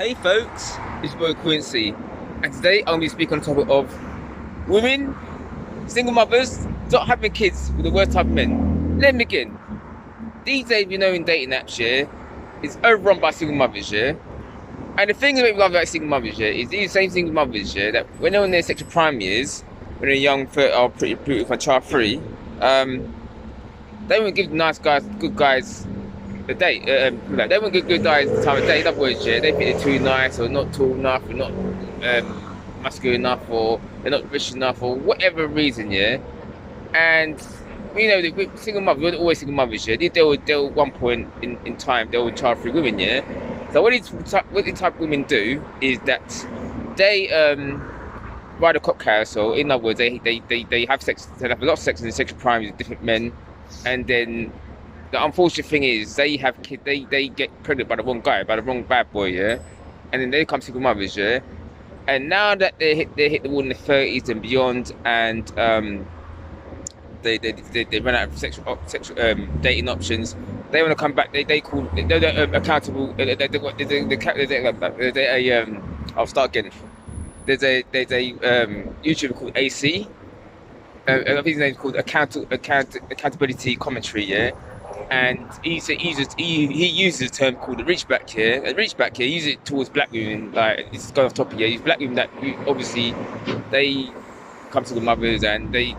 Hey folks, it's your boy Quincy, and today I'm going to be speaking on the topic of women, single mothers, not having kids with the worst type of men. Let me begin. These days, in dating apps, yeah, it's overrun by single mothers, yeah. And the thing that makes me love about single mothers, yeah, is these same single mothers, yeah, that when they're in their sexual prime years, when they're young, or pretty beautiful, child free, they won't give nice guys, good guys, a date. Like they won't give good guys the time of day. In other words, yeah, they think they're too nice or not tall enough or not muscular enough or they're not rich enough or whatever reason, yeah. And the single mothers, we're always single mothers, yeah. They were one point in time they were child-free women, yeah. So what these type of women do is that they ride a cop carousel. In other words, they have sex. They have a lot of sex in the sexual prime with different men, and then the unfortunate thing is they have kids. They get pregnant by the wrong guy, by the wrong bad boy, yeah. And then they become single mothers, yeah. And now that they hit the wall in the 30s and beyond, and they run out of sexual dating options. They want to come back. They call they're accountable. I'll start again. There's a YouTuber called AC. I think his name's called Accountability Commentary, yeah. And he uses a term called the reach back here. And reach back here, he uses it towards black women. Like it's going off topic here. These black women that obviously they come to the mothers and they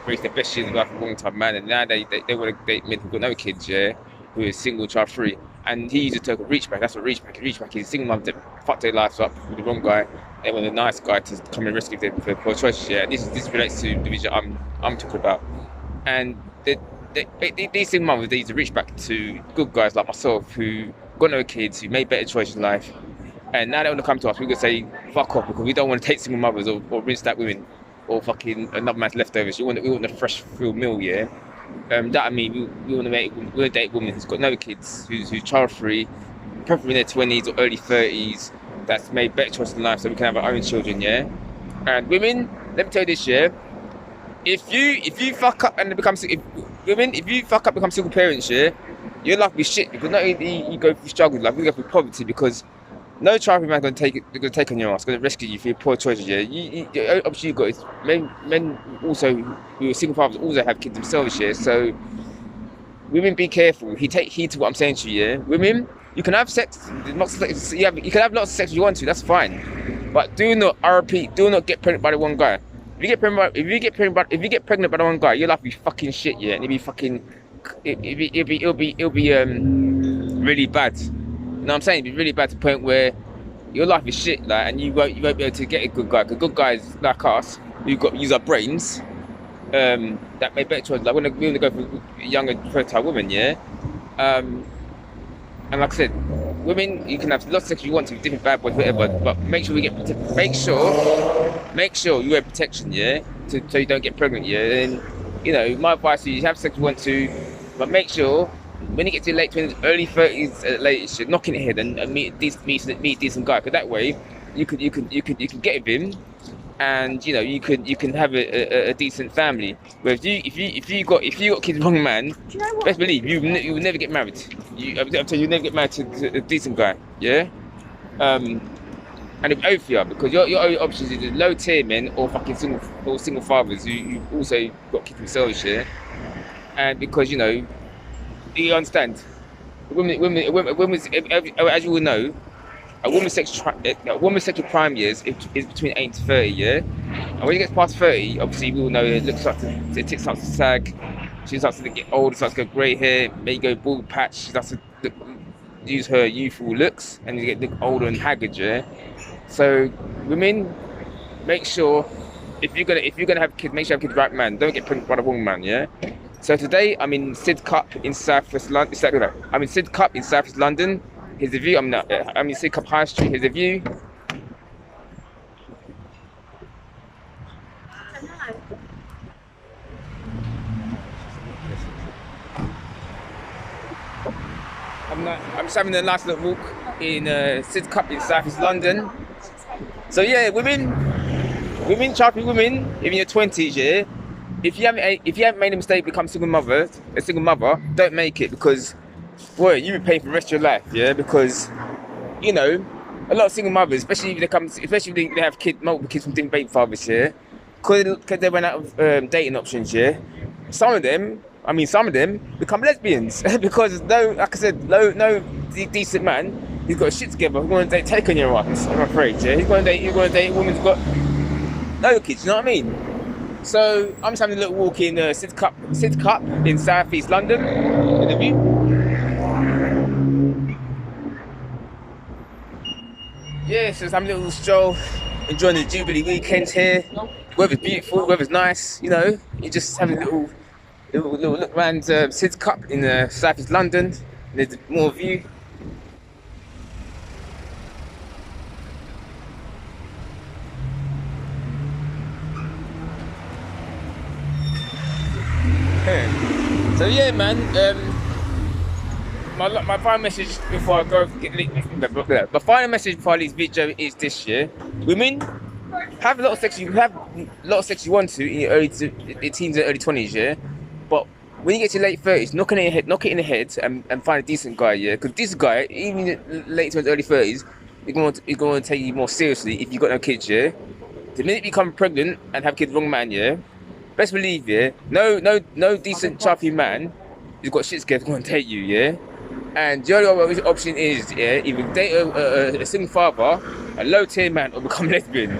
raise their best years in life for a long time, man. And now they want to date men who've got no kids, yeah, who are single, child free. And he uses a term called reach back. That's what reach back is. Reach back is single mothers that fuck their lives up with the wrong guy. They want a nice guy to come and rescue them for choices. Yeah, this relates to the vision I'm talking about. And these single mothers, they used to reach back to good guys like myself who got no kids, who made better choices in life. And now they want to come to us, we're going to say, fuck off, because we don't want to take single mothers or rinse that women or fucking another man's leftovers. We want a fresh, full meal, yeah? That I mean, we want to date a woman who's got no kids, who's child free, preferably in their 20s or early 30s, that's made better choices in life so we can have our own children, yeah? And women, let me tell you this, yeah? If you fuck up and become become single parents, yeah, your life will be shit because not only you go through struggles, like you go through poverty because no child man's gonna take on your ass, gonna rescue you for your poor choices, yeah. Obviously you got is men also who are single fathers also have kids themselves, yeah. So women, be careful. Take heed to what I'm saying to you, yeah. Women, you can have sex, you can have lots of sex if you want to, that's fine. But do not, I repeat, do not get pregnant by the one guy. If you get pregnant by the one guy, your life will be fucking shit, yeah, and it'll be really bad. You know what I'm saying? It'll be really bad to the point where your life is shit, like, and you won't be able to get a good guy. Because good guys like us, who've got use our brains, that make better choices. Like we want to go for younger, fertile women, yeah. And like I said, women, you can have lots of sex if you want to, different bad boys, whatever. But make sure you wear protection, yeah, so you don't get pregnant, yeah. And my advice is you have sex if you want to, but make sure when you get to your late 20s, early 30s at latest, you're knocking it ahead and meet a decent guy. Because that way, you can get with him, and you can have a decent family. Whereas if you got kids with the wrong man, best believe you will never get married. I'm telling you, you'll never get married to a decent guy. Yeah. And it's over for you because your only options is low tier men or fucking single fathers who also got kids themselves. Yeah. And because you understand, women, as you all know. A woman's sexual prime years is between 8 to 30, yeah? And when you get past 30, obviously we all know it tits starts to sag, she starts to get old, starts to get grey hair, maybe go bald patch, she starts to use her youthful looks, and you look older and haggard, yeah? So, women, make sure, if you're gonna have kids, make sure you have kids with the right man, don't get pregnant by the wrong man, yeah? So today, I'm in Sidcup in South West London, I'm in Sidcup in South West London. Here's the view. I'm in Sidcup High Street. Here's the view. I'm just having a nice little walk in Sidcup in South East London. So yeah, child-free women, in your 20s, yeah. If you haven't made a mistake, become a single mother, don't make it because, well, you be paying for the rest of your life, yeah. Because a lot of single mothers, especially if they have multiple kids from different baby fathers, yeah, because they run out of dating options, yeah. Some of them become lesbians because like I said, no decent man who's got shit together who's going to take on your ass. I'm afraid, yeah. He's going to date a woman who's got no kids. You know what I mean? So I'm just having a little walk in Sidcup in South East London. With a view. Yeah, so just having a little stroll, enjoying the Jubilee weekend here. Weather's beautiful, weather's nice. You know, you're just having a little look around Sidcup in South East London. There's more view. So yeah, man. My final message before I go. My final message before I leave this video is this: year, women have a lot of sex. You have a lot of sex you want to in your teens and early 20s, yeah. But when you get to your late 30s, knock it in the head, and find a decent guy, yeah. Because this guy, even in late 20s, early 30s, he's going to take you more seriously if you got no kids, yeah. The minute you become pregnant and have kids, wrong man, yeah. Best believe, yeah, no decent choppy man who's got shit together going to date you, yeah. And the only option is, yeah, either date a single father, a low tier man, or become lesbian.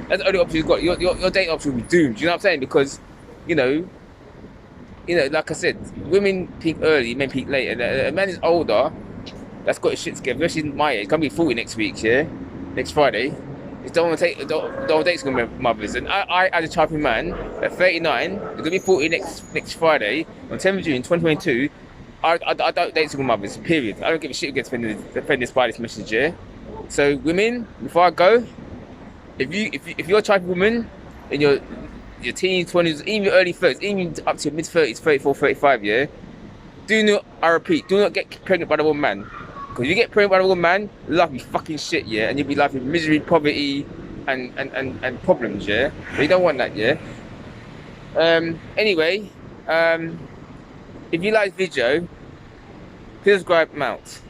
That's the only option you've got. Your date option will be doomed. You know what I'm saying? Because, you know, like I said, women peak early, men peak later. A man is older, that's got his shit together, especially my age. Gonna be 40 next week, yeah, next Friday. Don't want to date single mothers. And I as a choppy man at 39, you're gonna be 40 next Friday on 10th of June 2022. I don't date single mothers. Period. I don't give a shit who gets offended by this message, yeah. So women, before I go, if you're a type of woman in your teens, 20s, even your early 30s, even up to your mid 30s, 34, 35, yeah, I repeat, do not get pregnant by the wrong man. Because if you get pregnant by the wrong man, life will be fucking shit, yeah, and you'll be life in misery, poverty, and problems, yeah. But you don't want that, yeah. Anyway, if you like this video, please subscribe, I'm out.